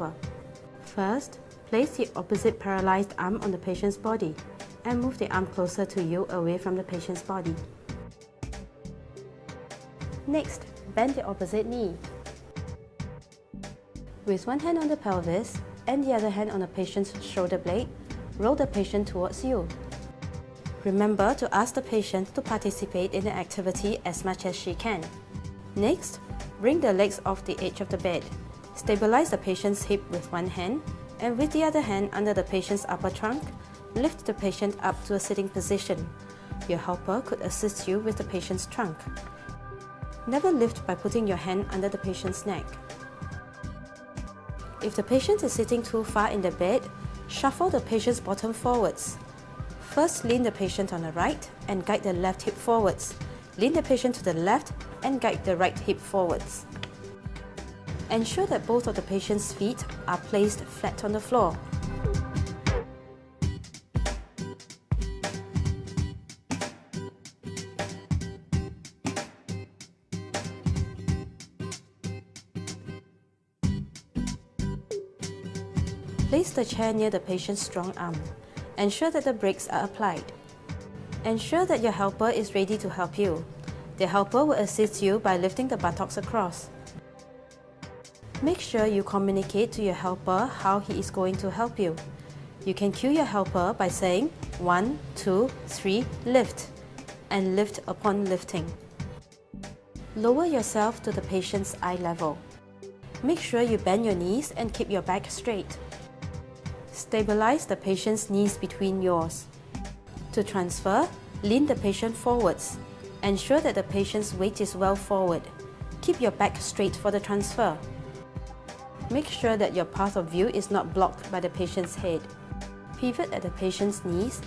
helper. First, place the opposite paralyzed arm on the patient's body and move the arm closer to you away from the patient's body. Next, bend the opposite knee. With one hand on the pelvis and the other hand on the patient's shoulder blade, roll the patient towards you. Remember to ask the patient to participate in the activity as much as she can. Next, bring the legs off the edge of the bed. Stabilize the patient's hip with one hand, and with the other hand under the patient's upper trunk, lift the patient up to a sitting position. Your helper could assist you with the patient's trunk. Never lift by putting your hand under the patient's neck. If the patient is sitting too far in the bed, shuffle the patient's bottom forwards. First, lean the patient on the right and guide the left hip forwards. Lean the patient to the left and guide the right hip forwards. Ensure that both of the patient's feet are placed flat on the floor. Place the chair near the patient's strong arm. Ensure that the brakes are applied. Ensure that your helper is ready to help you. The helper will assist you by lifting the buttocks across. Make sure you communicate to your helper how he is going to help you. You can cue your helper by saying 1, 2, 3, lift, and lift upon lifting. Lower yourself to the patient's eye level. Make sure you bend your knees and keep your back straight. Stabilize the patient's knees between yours. To transfer, lean the patient forwards. Ensure that the patient's weight is well forward. Keep your back straight for the transfer. Make sure that your path of view is not blocked by the patient's head. Pivot at the patient's knees.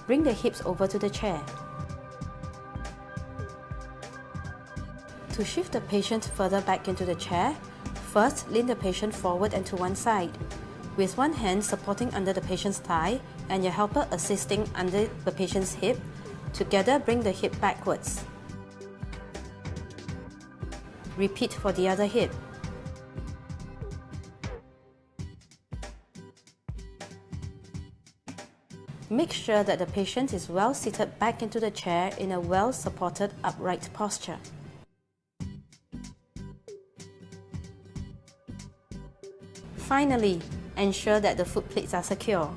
Bring the hips over to the chair. To shift the patient further back into the chair, first lean the patient forward and to one side, with one hand supporting under the patient's thigh and your helper assisting under the patient's hip. Together, bring the hip backwards. Repeat for the other hip. Make sure that the patient is well seated back into the chair in a well-supported upright posture. Finally, ensure that the foot plates are secure.